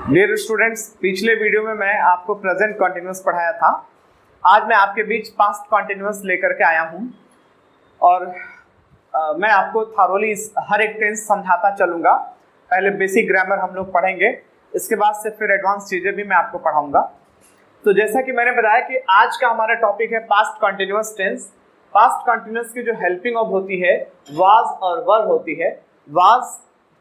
Dear students, पिछले video में मैं आपको प्रेजेंट कंटिन्यूअस पढ़ाया था। आज मैं आपके बीच पास्ट कंटिन्यूअस लेकर के आया हूं और मैं आपको थारोली हर एक टेंस समझाता चलूंगा। पहले बेसिक ग्रामर हम लोग पढ़ेंगे, इसके बाद से फिर एडवांस चीज़ें भी मैं आपको पढ़ाऊंगा। तो जैसा कि मैंने बताया कि आज का हमारा टॉपिक है past continuous tense. Past continuous की जो हेल्पिंग ऑफ होती है वाज और वर होती है। Was,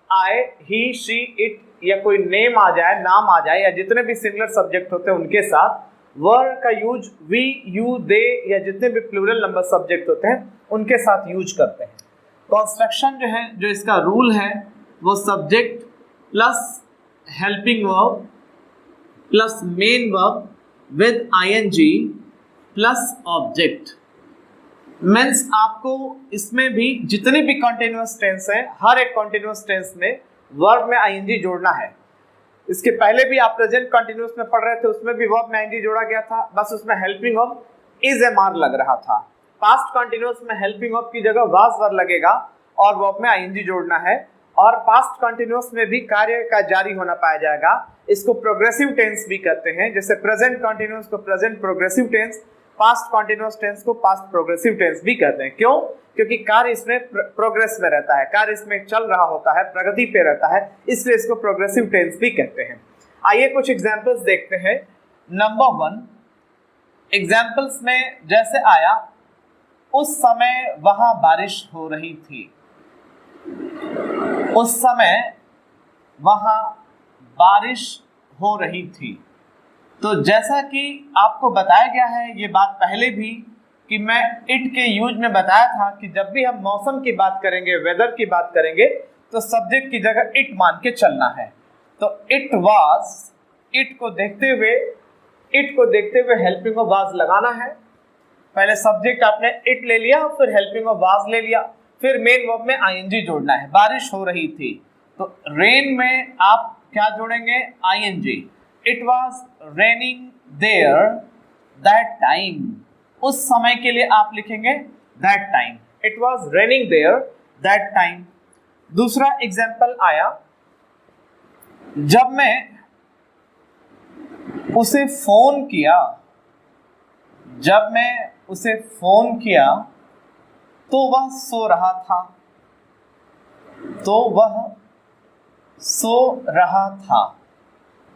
I, he, she, it या कोई नेम आ जाए, नाम आ जाए या जितने भी सिमिलर सब्जेक्ट होते हैं उनके साथ। वर का यूज वी, यू, दे या जितने भी प्लूरल नंबर सब्जेक्ट होते हैं उनके साथ यूज करते हैं। कंस्ट्रक्शन जो है, जो इसका रूल है वो subject plus helping verb plus main verb with ING plus object. Means आपको इसमें भी जितने भी कंटिन्यूअस टेंस है, हर एक कंटिन्यूअस टेंस में वर्ब में आईएनजी जोड़ना है। इसके पहले भी आप प्रेजेंट कंटिन्यूअस में पढ़ रहे थे, उसमें भी वर्ब में आईएनजी जोड़ा गया था, बस उसमें हेल्पिंग वर्ब इज एमआर लग रहा था। पास्ट कंटिन्यूअस में हेल्पिंग वर्ब की जगह वाज वर लगेगा और वर्ब में आईएनजी जोड़ना है। और पास्ट कंटिन्यूअस में भी कार्य का जारी होना पाया जाएगा। इसको प्रोग्रेसिव टेंस भी कहते हैं। जैसे प्रेजेंट कंटिन्यूअस को present progressive tense, past continuous tense को पास्ट प्रोग्रेसिव टेंस भी कहते हैं। क्यों? क्योंकि कार्य इसमें प्रोग्रेस में रहता है, कार्य इसमें चल रहा होता है, प्रगति पे रहता है, इसलिए इसको प्रोग्रेसिव टेंस भी कहते हैं। आइए कुछ एग्जांपल्स देखते हैं। नंबर 1 एग्जांपल्स में जैसे आया, उस समय वहां बारिश हो रही थी। उस समय वहां बारिश हो रही थी। तो जैसा कि आपको बताया गया है, ये बात पहले भी कि मैं इट के यूज में बताया था कि जब भी हम मौसम की बात करेंगे, वेदर की बात करेंगे, तो सब्जेक्ट की जगह इट मान के चलना है। तो इट वाज, इट को देखते हुए हेल्पिंग ऑफ वाज लगाना है। पहले सब्जेक्ट आपने इट ले लिया, फिर हेल्पिंग ऑफ वाज ले लिया, फिर मेन वर्ब में आईएनजी जोड़ना है। बारिश हो रही थी तो रेन में आप क्या जोड़ेंगे? ING. It was raining there that time. उस समय के लिए आप लिखेंगे that time. It was raining there that time. दूसरा एग्जाम्पल आया, जब मैं उसे फोन किया, जब मैं उसे फोन किया तो वह सो रहा था। तो वह सो रहा था।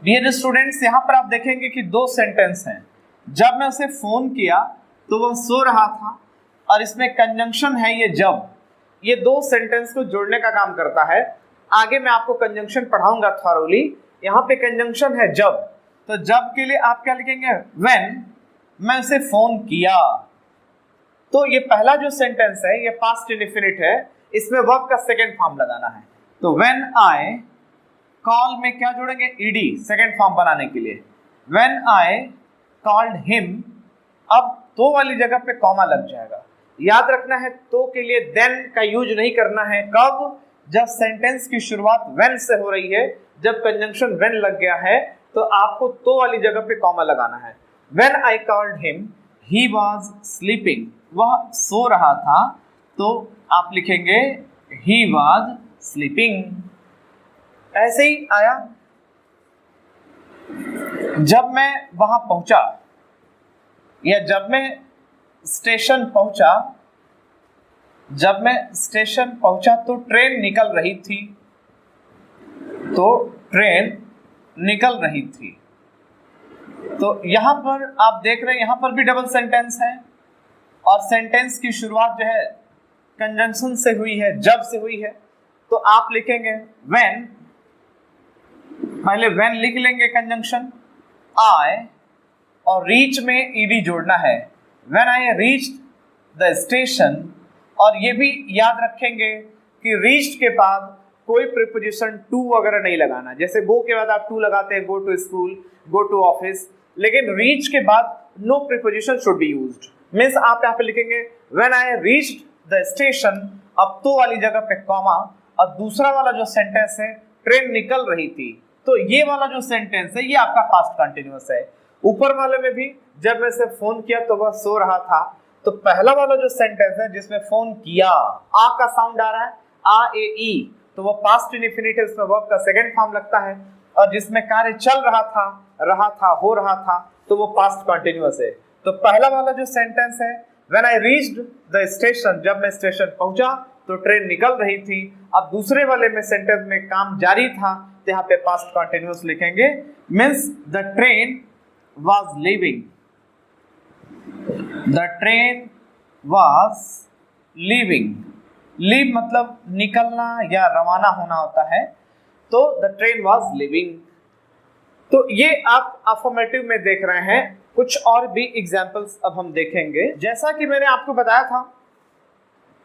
डियर स्टूडेंट्स, यहां पर आप देखेंगे कि दो सेंटेंस हैं। जब मैं उसे फोन किया तो वह सो रहा था, और इसमें कंजंक्शन है ये जब। ये दो सेंटेंस को जोड़ने का काम करता है। आगे मैं आपको कंजंक्शन पढ़ाऊंगा थॉरोली। यहाँ पे कंजंक्शन है जब। तो जब के लिए आप क्या लिखेंगे? व्हेन मैं उसे फोन किया। तो ये पहला जो सेंटेंस है ये पास्ट इंडेफिनिट है, इसमें वर्ब का सेकंड फॉर्म लगाना है। तो व्हेन आई कॉल में क्या जोड़ेंगे? ईडी, सेकंड फॉर्म बनाने के लिए। व्हेन आई कॉल्ड हिम, अब तो वाली जगह पे कॉमा लग जाएगा। याद रखना है, तो के लिए देन का यूज नहीं करना है। कब? जब सेंटेंस की शुरुआत व्हेन से हो रही है, जब कंजंक्शन व्हेन लग गया है तो आपको तो वाली जगह पे कॉमा लगाना है। When I called him he was sleeping, वह सो रहा था, तो आप लिखेंगे ही वाज स्लीपिंग। ऐसे ही आया, जब मैं वहां पहुंचा या जब मैं स्टेशन पहुंचा, जब मैं स्टेशन पहुंचा तो ट्रेन निकल रही थी। तो ट्रेन निकल रही थी। तो यहां पर आप देख रहे हैं, यहां पर भी डबल सेंटेंस है और सेंटेंस की शुरुआत जो है कंजंक्शन से हुई है, जब से हुई है। तो आप लिखेंगे व्हेन, पहले व्हेन लिख लेंगे कंजंक्शन आई, और रीच में ईडी जोड़ना है। When I reached the station, और ये भी याद रखेंगे कि रीच्ड के बाद कोई प्रीपोजिशन टू वगैरह नहीं लगाना। जैसे गो के बाद आप टू लगाते हैं, go to school, go to office, लेकिन रीच के बाद no preposition should be used. Means आप यहाँ पे लिखेंगे when I reached the station, अब तो वाली जगह पे कॉमा, और दूसरा वाला जो सेंटेंस है ट्रेन निकल रही थी, तो ये वाला जो सेंटेंस है ये आपका पास्ट कंटिन्यूअस है। ऊपर वाले में भी जब मैं इसे फोन किया तो वह सो रहा था, तो पहला वाला जो सेंटेंस है जिसमें फोन किया, आ का साउंड आ रहा है, आ ए ई, तो वो पास्ट इंडेफिनिट है, उसमें वर्ब का सेकंड फॉर्म लगता है। और जिसमें कार्य चल रहा था, हो रहा था, तो वो पास्ट कंटिन्यूअस है। तो पहला वाला जो सेंटेंस है, when I reached the station, जब मैं स्टेशन पहुंचा तो ट्रेन निकल रही थी। अब दूसरे वाले में सेंटेंस में काम जारी था, तो यहाँ पे पास्ट कंटिन्यूअस लिखेंगे, means the train was leaving, the train was leaving. Leave मतलब निकलना या रवाना होना होता है, तो द ट्रेन वाज लीविंग। तो ये आप अफर्मेटिव में देख रहे हैं। कुछ और भी एग्जाम्पल्स अब हम देखेंगे। जैसा कि मैंने आपको बताया था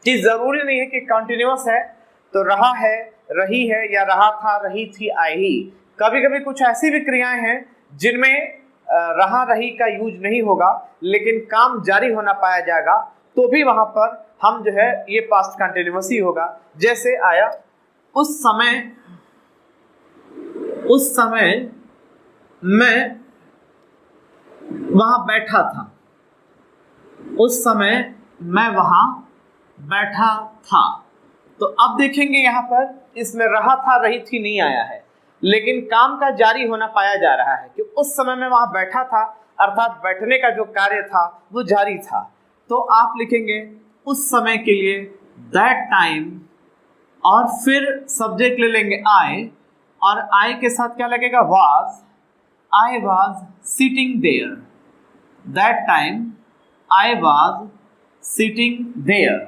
कि जरूरी नहीं है कि कंटिन्यूअस है तो रहा है, रही है, या रहा था, रही थी, आई ही। कभी कभी कुछ ऐसी भी क्रियाएं हैं जिनमें रहा रही का यूज नहीं होगा, लेकिन काम जारी होना पाया जाएगा, तो भी वहां पर हम जो है ये पास्ट कंटिन्यूअस ही होगा। जैसे आया, उस समय मैं वहां बैठा था, उस समय मैं वहां बैठा था। तो अब देखेंगे यहाँ पर इसमें रहा था, रही थी नहीं आया है, लेकिन काम का जारी होना पाया जा रहा है कि उस समय मैं वहां बैठा था, अर्थात बैठने का जो कार्य था वो जारी था। तो आप लिखेंगे उस समय के लिए दैट टाइम, और फिर सब्जेक्ट ले लेंगे आई, और आई के साथ क्या लगेगा, was. I was sitting there, that time I was sitting there.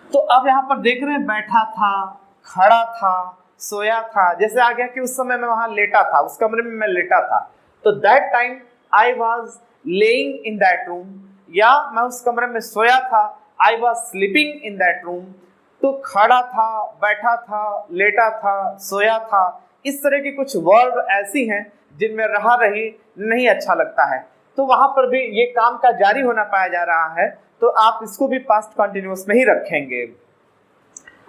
तो अब यहां पर देख रहे हैं बैठा था, खड़ा था, सोया था। जैसे आ गया कि उस समय मैं वहां लेटा था, उस कमरे में मैं लेटा था, तो that time I was laying in that room, या मैं उस कमरे में सोया था, I was sleeping in that room. तो खड़ा था, बैठा था, लेटा था, सोया था, इस तरह की कुछ वर्ब ऐसी हैं जिनमें रहा रही नहीं अच्छा लगता है, तो वहां पर भी ये काम का जारी होना पाया जा रहा है, तो आप इसको भी पास्ट कंटिन्यूअस में ही रखेंगे।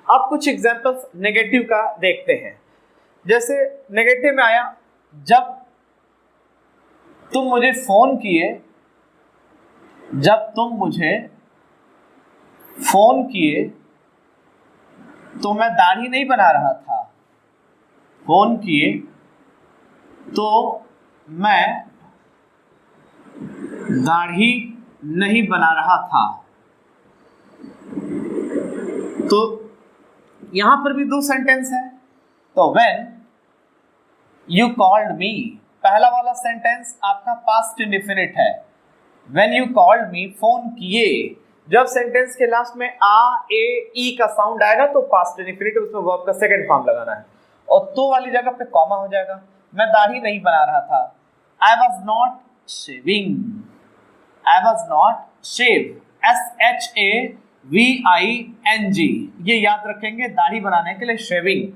अब कुछ एग्जांपल्स नेगेटिव का देखते हैं। जैसे नेगेटिव में आया, जब तुम मुझे फोन किए, जब तुम मुझे फोन किए तो मैं दाढ़ी नहीं बना रहा था, फोन किए तो मैं दाढ़ी नहीं बना रहा था। तो यहां पर भी दो सेंटेंस है। तो व्हेन यू कॉल्ड मी, पहला वाला सेंटेंस आपका पास्ट इंडेफिनिट है, when you called me, phone किए। जब सेंटेंस के लास्ट में आ, ए, ई का साउंड आएगा तो पास्ट इंडेफिनिट, उसमें वर्ब का सेकंड फॉर्म लगाना है, और तो वाली जगह पे कॉमा हो जाएगा। मैं दाढ़ी नहीं बना रहा था, I was not shaving, I was not shave, SHAVING, ये याद रखेंगे दाढ़ी बनाने के लिए शेविंग,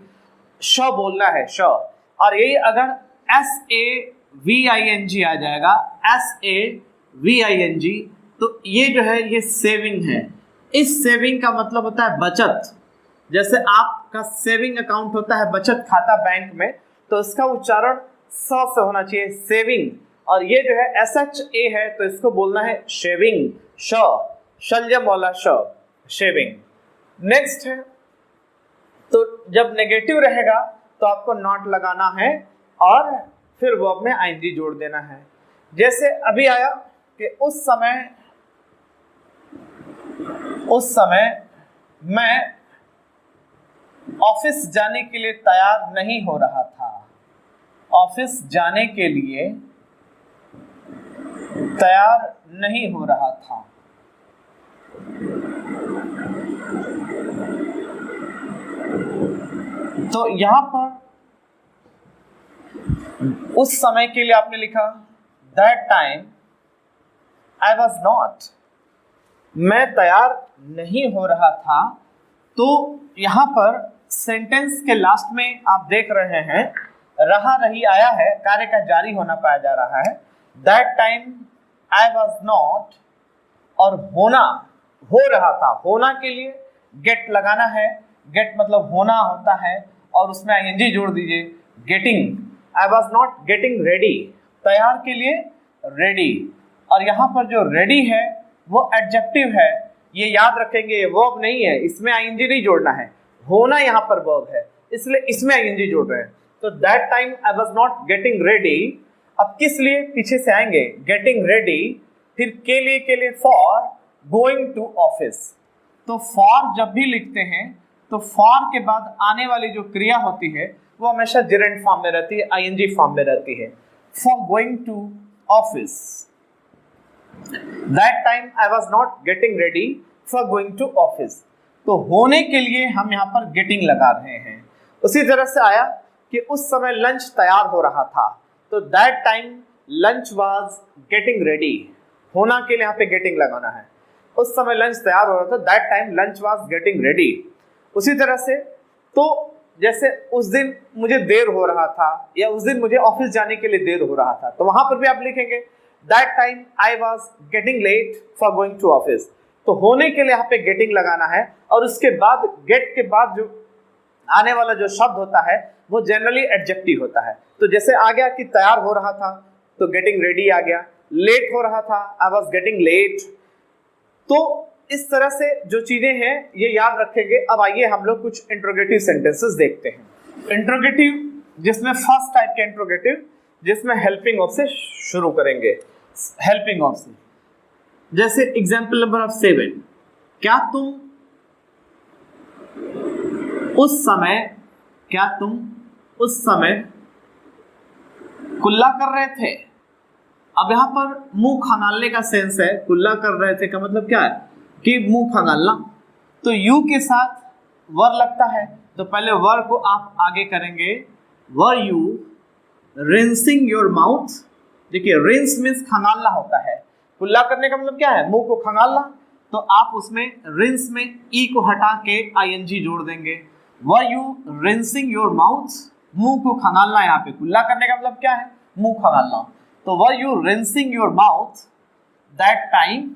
श बोलना है, श। और यही अगर SAVING आ जाएगा, SAVING, तो ये जो है ये सेविंग है। इस सेविंग का मतलब होता है बचत। जैसे आपका सेविंग अकाउंट होता है, बचत खाता बैंक में, तो इसका उच्चारण स से होना चाहिए, सेविंग। और ये जो है SHA है, तो इसको बोलना है शेविंग, श, शलजम वाला श, शेविंग। नेक्स्ट है, तो जब नेगेटिव रहेगा तो आपको नॉट लगाना है और फिर वर्ब में ING जोड़ देना है। जैसे अभी आया कि उस समय मैं ऑफिस जाने के लिए तैयार नहीं हो रहा था, ऑफिस जाने के लिए तैयार नहीं हो रहा था। तो यहां पर उस समय के लिए आपने लिखा that time I was not, मैं तैयार नहीं हो रहा था। तो यहां पर सेंटेंस के लास्ट में आप देख रहे हैं रहा रही आया है, कार्य का जारी होना पाया जा रहा है। That time I was not, और होना, हो रहा था, होना के लिए गेट लगाना है, गेट मतलब होना होता है, और उसमें ING जोड़ दीजिए, getting. I was not getting ready, तैयार के लिए रेडी, और यहाँ पर जो रेडी है वो एडजेक्टिव है, ये याद रखेंगे, ये वर्ब नहीं है, इसमें ING नहीं जोड़ना है, होना यहाँ पर वर्ब है, इसलिए इसमें ING जोड़ रहे हैं। तो that time I was not getting ready. अब किस लिए पीछे से आएंगे, गेटिंग रेडी, फिर के लिए फॉर गोइंग टू ऑफिस। तो फॉर जब भी लिखते हैं तो फॉर के बाद आने वाली जो क्रिया होती है वो हमेशा जेरेंट फॉर्म में रहती है, आईएनजी फॉर्म में रहती है। For going to office, that time I was not getting ready for going to office. तो होने के लिए हम यहाँ पर गेटिंग लगा रहे हैं। उसी तरह से आया कि उस समय लंच तैयार हो रहा था, तो that time lunch was getting ready. होना के लिए यहाँ पे गेटिंग लगाना है। उस समय लंच तैयार हो रहा था, that time lunch was getting ready. उसी तरह से तो जैसे उस दिन मुझे देर हो रहा था या उस दिन मुझे ऑफिस जाने के लिए देर हो रहा था, तो वहां पर भी आप लिखेंगे that time I was getting late for going to office. तो होने के लिए यहाँ पे गेटिंग लगाना है और उसके बाद गेट के बाद जो आने वाला जो शब्द होता है वो जनरली एडजेक्टिव होता है। तो जैसे आ गया कि तैयार हो रहा था तो गेटिंग रेडी आ गया, लेट हो रहा था आई वाज गेटिंग लेट। तो इस तरह से जो चीजें हैं ये याद रखेंगे। अब आइए हम लोग कुछ इंट्रोगेटिव सेंटेंसेस देखते हैं। इंट्रोगेटिव जिसमें फर्स्ट टाइप के इंट्रोगेटिव जिसमें हेल्पिंग ऑफ से शुरू करेंगे। हेल्पिंग ऑफ से जैसे एग्जाम्पल नंबर ऑफ 7, क्या तुम उस समय कुल्ला कर रहे थे। अब यहां पर मुंह खंगालने का सेंस है, कुल्ला कर रहे थे का मतलब क्या है कि मुंह खंगालना। तो यू के साथ वर लगता है, तो पहले वर को आप आगे करेंगे, were you rinsing your mouth. देखिए रिंस मीन्स खंगालना होता है, कुल्ला करने का मतलब क्या है, मुंह को खंगालना। तो आप उसमें रिंस में ई को हटा के आईएनजी जोड़ देंगे। Were you rinsing your mouth, मुंह को खंगालना। यहाँ पे कुल्ला करने का मतलब क्या है, मुंह खंगालना। तो were you rinsing your mouth that time,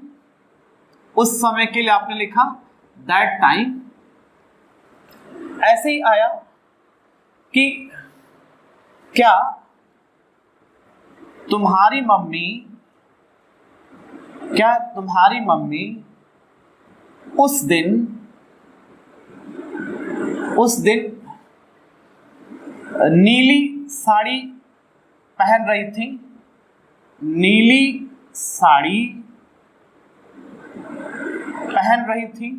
उस समय के लिए आपने लिखा दैट टाइम। ऐसे ही आया कि क्या तुम्हारी मम्मी उस दिन नीली साड़ी पहन रही थी। नीली साड़ी पहन रही थी।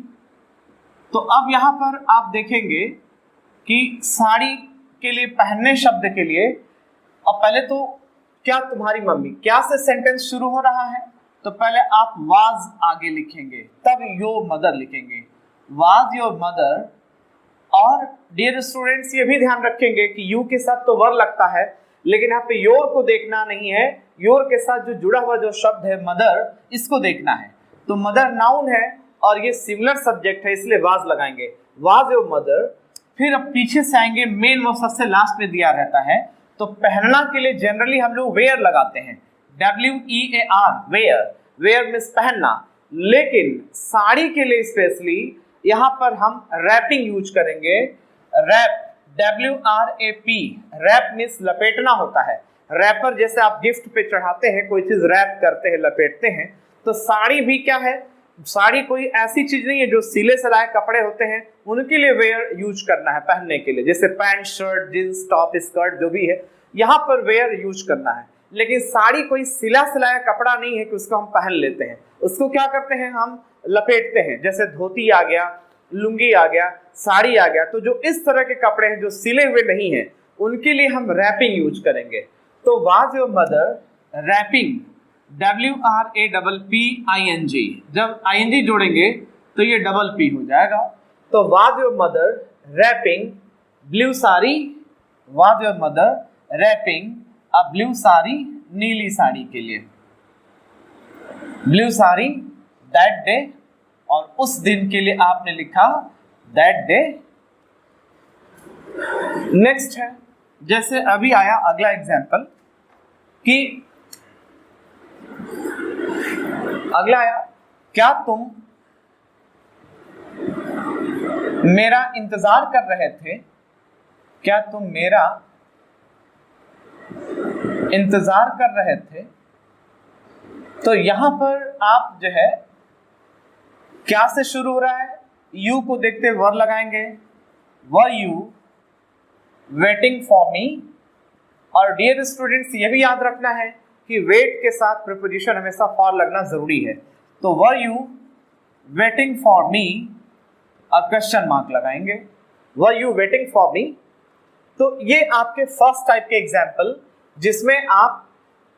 तो अब यहां पर आप देखेंगे कि साड़ी के लिए पहनने शब्द के लिए अब पहले तो क्या तुम्हारी मम्मी, क्या से सेंटेंस शुरू हो रहा है, तो पहले आप वाज आगे लिखेंगे, तब योर मदर लिखेंगे, वाज योर मदर। और डियर स्टूडेंट्स ये भी ध्यान रखेंगे कि यू के साथ तो वर लगता है, लेकिन यहाँ पे योर को देखना नहीं है। योर के साथ जो जुड़ा हुआ जो शब्द है मदर, इसको देखना है। तो मदर नाउन है और ये सिमिलर सब्जेक्ट है, इसलिए वाज लगाएंगे, वाज योर मदर। फिर अब पीछे से आएंगे, मेन वो सबसे लास्ट में दिया रहता है। तो पहनना के लिए जनरली हम लोग वेयर लगाते हैं, WEAR, वेयर। वेयर मीन्स पहनना। लेकिन साड़ी के लिए स्पेशली यहाँ पर हम रैपिंग यूज करेंगे। रैप, WRAP, रैप मीन्स लपेटना होता है। रैपर जैसे आप गिफ्ट पे चढ़ाते हैं, कोई चीज रैप करते हैं, लपेटते हैं। तो साड़ी भी क्या है, साड़ी कोई ऐसी चीज नहीं है जो सिले सिलाए कपड़े होते हैं उनके लिए वेयर यूज करना है पहनने के लिए, जैसे pant, shirt, jeans, top, skirt जो भी है यहाँ पर वेयर यूज करना है। लेकिन साड़ी कोई सिला सिलाया कपड़ा नहीं है कि उसको हम पहन लेते हैं, उसको क्या करते हैं, हम लपेटते हैं। जैसे धोती आ गया, लुंगी आ गया, साड़ी आ गया। तो जो इस तरह के कपड़े हैं जो सिले हुए नहीं हैं उनके लिए हम रैपिंग यूज करेंगे। तो was your mother wrapping, WRAPPING, जब ING जोड़ेंगे तो ये डबल P हो जाएगा। तो was your mother wrapping blue sari, was your mother wrapping a blue sari, नीली साड़ी के लिए, ब्लू साड़ी दैट डे। और उस दिन के लिए आपने लिखा दैट डे। नेक्स्ट है, जैसे अभी आया अगला एग्जाम्पल कि अगला आया, क्या तुम मेरा इंतजार कर रहे थे, क्या तुम मेरा इंतजार कर रहे थे। तो यहां पर आप जो है क्या से शुरू हो रहा है, यू को देखते वर लगाएंगे, were you waiting for me. और डियर स्टूडेंट्स ये भी याद रखना है कि वेट के साथ प्रीपोजिशन हमेशा फॉर लगना जरूरी है। तो were you waiting for me और क्वेश्चन मार्क लगाएंगे, were you waiting for me. तो ये आपके फर्स्ट टाइप के एग्जाम्पल जिसमें आप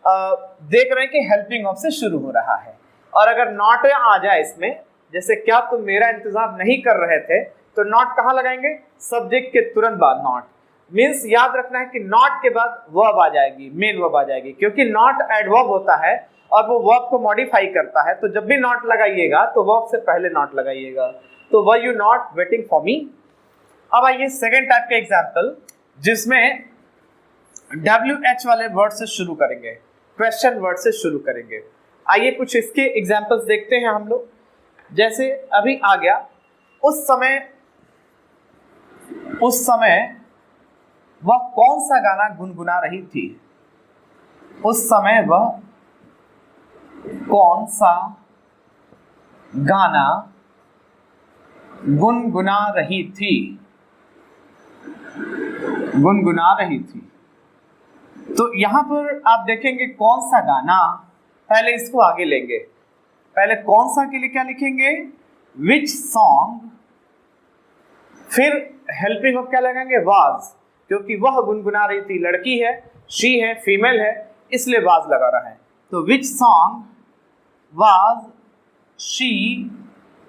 देख रहे हैं कि हेल्पिंग ऑफ से शुरू हो रहा है। और अगर नॉट आ जाए इसमें, जैसे क्या तुम मेरा इंतजार नहीं कर रहे थे, तो नॉट कहाँ लगाएंगे? सब्जेक्ट के तुरंत बाद नॉट। मीन्स याद रखना है कि नॉट के बाद वर्ब आ जाएगी, मेन वर्ब आ जाएगी, क्योंकि नॉट एडवर्ब होता है और वो वर्ब को मॉडिफाई करता है। तो जब भी नॉट लगाइएगा तो वर्ब से पहले नॉट लगाइएगा। तो were you not waiting for me. अब आइए सेकेंड टाइप के एग्जाम्पल जिसमें WH वाले वर्ड से शुरू करेंगे, क्वेश्चन वर्ड से शुरू करेंगे। आइए कुछ इसके एग्जाम्पल्स देखते हैं हम लोग। जैसे अभी आ गया, उस समय वह कौन सा गाना गुनगुना रही थी? उस समय वह कौन सा गाना गुनगुना रही थी? गुनगुना रही थी। तो यहां पर आप देखेंगे कौन सा गाना, पहले इसको आगे लेंगे। पहले कौन सा के लिए क्या लिखेंगे? Which song. फिर हेल्पिंग ऑफ क्या लगाएंगे? वाज, क्योंकि वह गुनगुना रही थी, लड़की है, शी है, फीमेल है, इसलिए वाज लगा रहा है। तो विच सॉन्ग वाज शी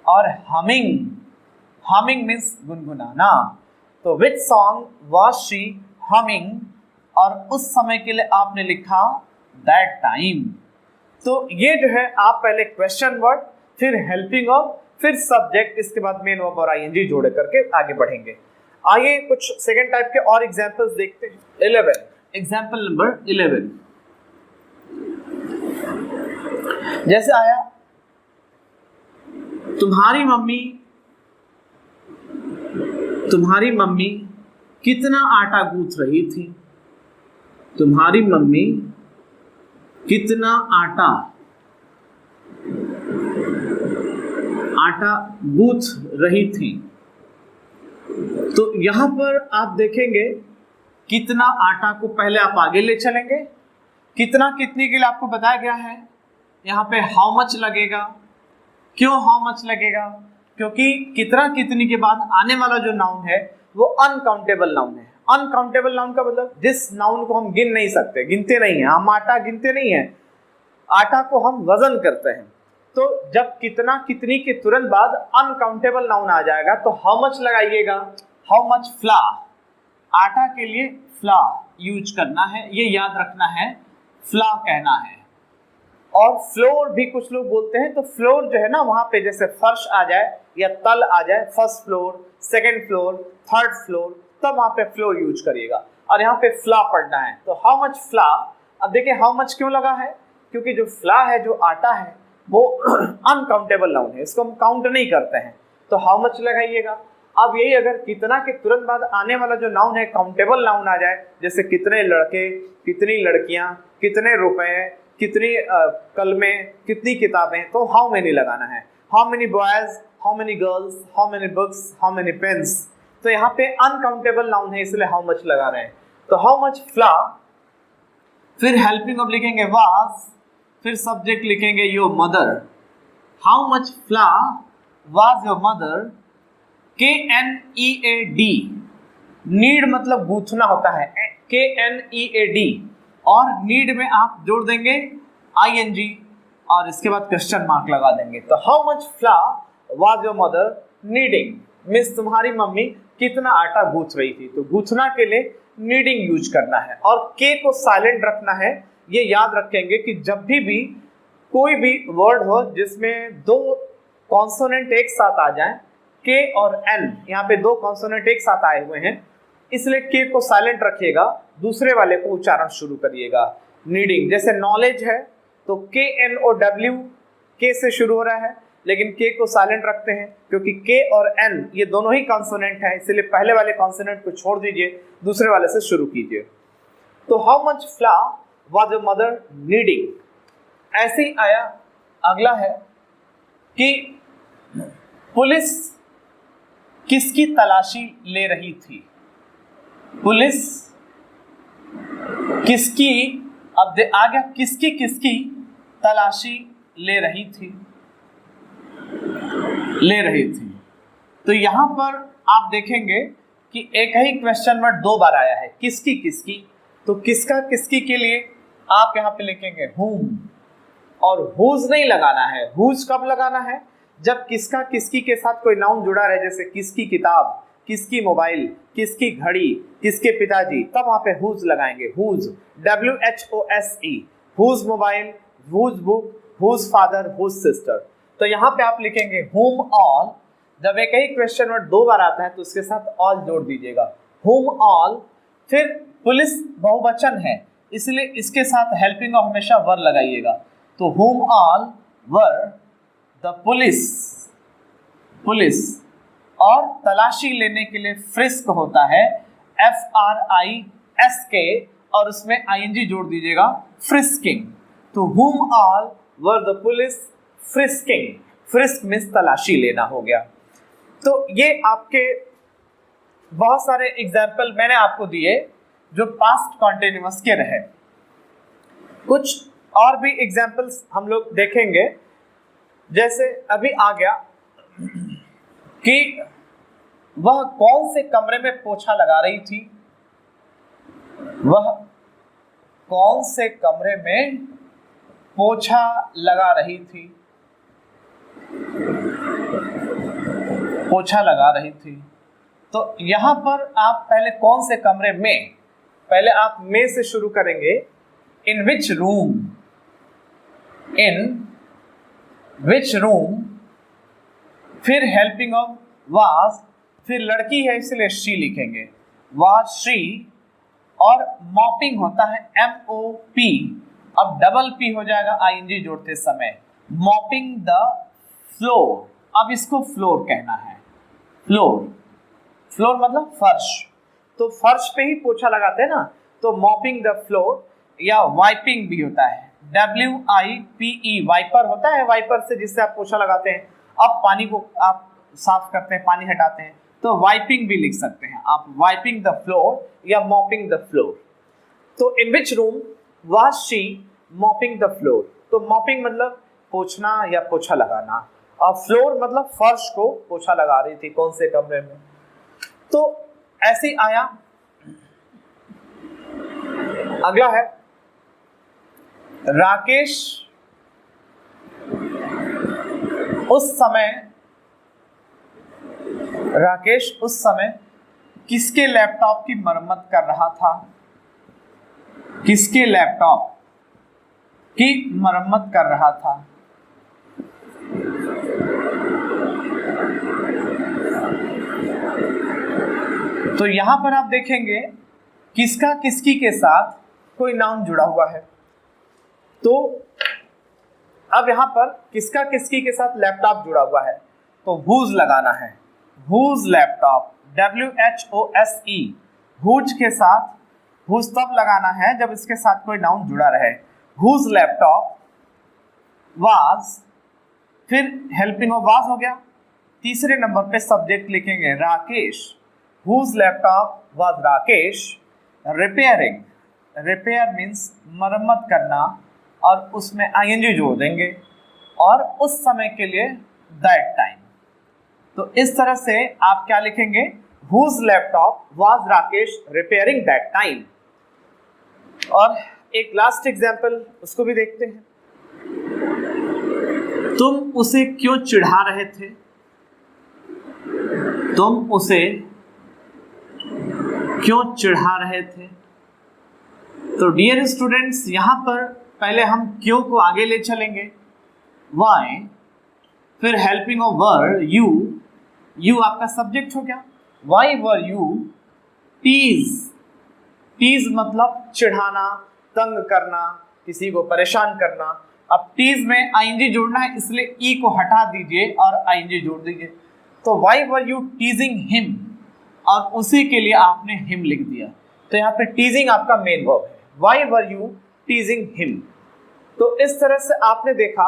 और हमिंग। हमिंग मीन्स गुनगुनाना। तो which song was she humming, और उस समय के लिए आपने लिखा दैट टाइम। तो ये जो है आप पहले क्वेश्चन वर्ड, फिर हेल्पिंग ऑफ, फिर सब्जेक्ट, इसके बाद मेन वर्ब और आईएनजी जोड़े करके आगे बढ़ेंगे। आइए कुछ सेकेंड टाइप के और एग्जांपल्स देखते हैं। 11, एग्जांपल नंबर 11 जैसे आया, तुम्हारी मम्मी कितना आटा गूंथ रही थी? तुम्हारी मम्मी कितना आटा गूंथ रही थी? तो यहां पर आप देखेंगे कितना आटा को पहले आप आगे ले चलेंगे। कितना कितनी के लिए आपको बताया गया है। यहाँ पे हाउ मच लगेगा। क्यों हाउ मच लगेगा? क्योंकि कितना कितनी के बाद आने वाला जो नाउन है वो अनकाउंटेबल नाउन है। अनकाउंटेबल नाउन का मतलब जिस नाउन को हम गिन नहीं सकते, गिनते नहीं है। हम आटा गिनते नहीं है, आटा को हम वजन करते हैं। तो जब कितना कितनी के तुरंत बाद अनकाउंटेबल नाउन आ जाएगा तो हाउ मच लगाइएगा। हाउ मच फ्लावर, आटा के लिए फ्लावर यूज करना है, ये याद रखना है, फ्लावर कहना है। और फ्लोर भी कुछ लोग बोलते हैं, तो फ्लोर जो है ना, वहां पे जैसे फर्श आ जाए या तल आ जाए, first floor, second floor, third floor, तब वहां पे फ्लोर यूज करिएगा। और यहाँ पे फ्ला पढ़ना है, तो हाउ मच फ्ला। अब देखिए हाउ मच क्यों लगा है, क्योंकि जो फ्ला है, जो आटा है, वो अनकाउंटेबल नाउन है, इसको हम काउंट नहीं करते हैं, तो हाउ मच लगाइएगा। अब यही अगर कितना के तुरंत बाद आने वाला जो नाउन है काउंटेबल नाउन आ जाए, जैसे कितने लड़के, कितनी लड़कियां, कितने रुपए, कितनी कलमें, कितनी किताबें, तो हाउ मेनी लगाना है। How many boys, how many girls, how many books, how many pens. तो यहाँ पे अनकाउंटेबल नाउन है, इसलिए हाउ मच लगा रहे हैं। तो हाउ मच फ्ला, फिर हेल्पिंग ऑफ लिखेंगे वाज, फिर सब्जेक्ट लिखेंगे your mother. How much flour was your mother. KNEAD, knead मतलब गूंथना होता है, KNEAD, और नीड में आप जोड़ देंगे ING और इसके बाद क्वेश्चन मार्क लगा देंगे। तो how much flour was your mother kneading, means तुम्हारी मम्मी कितना आटा गूंथ रही थी। तो गूंथना के लिए नीडिंग यूज करना है, और के को साइलेंट रखना है। ये याद रखेंगे कि जब भी कोई भी वर्ड हो जिसमें दो कॉन्सोनेंट एक साथ आ जाएं, के और एन, यहाँ पे दो कॉन्सोनेंट एक साथ आए हुए हैं, इसलिए के को साइलेंट रखिएगा, दूसरे वाले को उच्चारण शुरू करिएगा। नीडिंग, जैसे नॉलेज है तो KNOW, के से शुरू हो रहा है, लेकिन के को साइलेंट रखते हैं क्योंकि के और एन ये दोनों ही कॉन्सोनेंट हैं, इसलिए पहले वाले कॉन्सोनेंट को छोड़ दीजिए, दूसरे वाले से शुरू कीजिए। तो how much flour was your mother kneading. ऐसे ही आया, अगला है कि पुलिस किसकी तलाशी ले रही थी। पुलिस किसकी, अब आ गया किसकी किसकी तलाशी ले रही थी, ले रही थी। तो यहां पर आप देखेंगे कि एक ही क्वेश्चन वर्ड दो बार आया है, किसकी किसकी। तो किसका किसकी के लिए आप यहां पे लिखेंगे whom, और whose नहीं लगाना है। whose कब लगाना है, जब किसका किसकी के साथ कोई नाउन जुड़ा रहे, जैसे किसकी किताब, किसकी मोबाइल, किसकी घड़ी, किसके पिताजी, तब वहां पे whose लगाएंगे। whose, WHOSE, whose mobile, whose book, whose father, whose sister. तो यहाँ पे आप लिखेंगे whom all। जब एक ही क्वेश्चन वर्ड दो बार आता है तो उसके साथ all जोड़ दीजिएगा, whom all। फिर पुलिस बहुवचन है इसलिए इसके साथ हेल्पिंग ऑफ हमेशा वर लगाइएगा। तो whom all were the police, police. और तलाशी लेने के लिए फ्रिस्क होता है FRISK, और उसमें ING जोड़ दीजिएगा, फ्रिस्किंग। तो whom all were the police frisking, frisk means तलाशी लेना हो गया। तो ये आपके बहुत सारे एग्जाम्पल मैंने आपको दिए जो पास्ट कॉन्टिन्यूअस के रहे। कुछ और भी एग्जाम्पल्स हम लोग देखेंगे, जैसे अभी आ गया कि वह कौन से कमरे में पोछा लगा रही थी, वह कौन से कमरे में पोछा लगा रही थी, पोछा लगा रही थी। तो यहां पर आप पहले कौन से कमरे में, पहले आप में से शुरू करेंगे, in which room, in which room, फिर हेल्पिंग ऑफ वाज, फिर लड़की है इसलिए शी लिखेंगे, वाज शी। और मॉपिंग होता है MOP, अब डबल P हो जाएगा ING जोड़ते समय, मॉपिंग द फ्लोर। अब इसको फ्लोर कहना है, फ्लोर, फ्लोर मतलब फर्श। तो फर्श पे ही पोछा लगाते हैं ना, तो मॉपिंग द फ्लोर। या वाइपिंग भी होता है, WIPE, वाइपर होता है, वाइपर से जिससे आप पोछा लगाते हैं। अब पानी को आप साफ करते हैं, पानी हटाते हैं, तो वाइपिंग भी लिख सकते हैं आप, वाइपिंग द फ्लोर या मॉपिंग द फ्लोर। तो in which room was she mopping the floor. तो मॉपिंग मतलब पोछना या पोछा लगाना, और फ्लोर मतलब फर्श को पोछा लगा रही थी, कौन से कमरे में। तो ऐसे आया। अगला है राकेश उस समय, राकेश उस समय किसके लैपटॉप की मरम्मत कर रहा था, किसके लैपटॉप की मरम्मत कर रहा था। तो यहां पर आप देखेंगे किसका किसकी के साथ कोई नाउन जुड़ा हुआ है। तो अब यहां पर किसका किसकी के साथ लैपटॉप जुड़ा हुआ है, तो whose लगाना है, whose लैपटॉप, WHOSE, whose के साथ, whose तब लगाना है जब इसके साथ कोई नाउन जुड़ा रहे। whose लैपटॉप was, फिर हेल्पिंग ऑफ was हो गया। तीसरे नंबर पे सब्जेक्ट लिखेंगे Rakesh, whose laptop was Rakesh repairing, repair means मरम्मत करना, और उसमें ING जोड़ देंगे, और उस समय के लिए दैट टाइम। तो इस तरह से आप क्या लिखेंगे, whose laptop was Rakesh repairing that time. और एक लास्ट एग्जाम्पल उसको भी देखते हैं। तुम उसे क्यों चिढ़ा रहे थे, तुम उसे क्यों चिढ़ा रहे थे। तो डियर स्टूडेंट्स, यहां पर पहले हम क्यों को आगे ले चलेंगे, वाई, फिर helping of were you, you आपका सब्जेक्ट हो गया, why were you tease, tease मतलब चिढ़ाना, तंग करना, किसी को परेशान करना। अब टीज में ING जोड़ना है इसलिए ई को हटा दीजिए और ING जोड़ दीजिए। तो वाई वर यू टीजिंग हिम, और उसी के लिए आपने हिम लिख दिया। तो यहाँ पे टीजिंग आपका मेन वर्ब है, वाई वर यू टीजिंग हिम। तो इस तरह से आपने देखा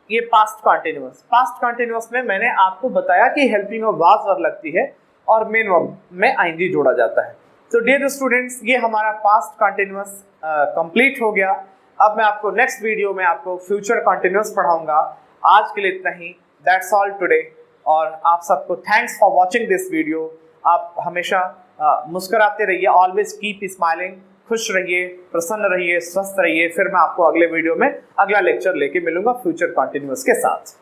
ये पास्ट कॉन्टिन्यूअस। पास्ट कॉन्टिन्यूअस में मैंने आपको बताया कि हेल्पिंग ऑफ वाज वर्ब लगती है और मेन वर्ब में ING जोड़ा जाता है। तो डियर स्टूडेंट्स, ये हमारा पास्ट कॉन्टिन्यूअस कंप्लीट हो गया। अब मैं आपको नेक्स्ट वीडियो में आपको फ्यूचर कॉन्टिन्यूअस पढ़ाऊंगा। आज के लिए इतना ही। That's all today. और आप सबको thanks for watching this video. आप हमेशा मुस्कुराते रहिए, ऑलवेज कीप स्माइलिंग। खुश रहिए, प्रसन्न रहिए, स्वस्थ रहिए। फिर मैं आपको अगले वीडियो में अगला लेक्चर लेके मिलूंगा फ्यूचर कॉन्टिन्यूअस के साथ।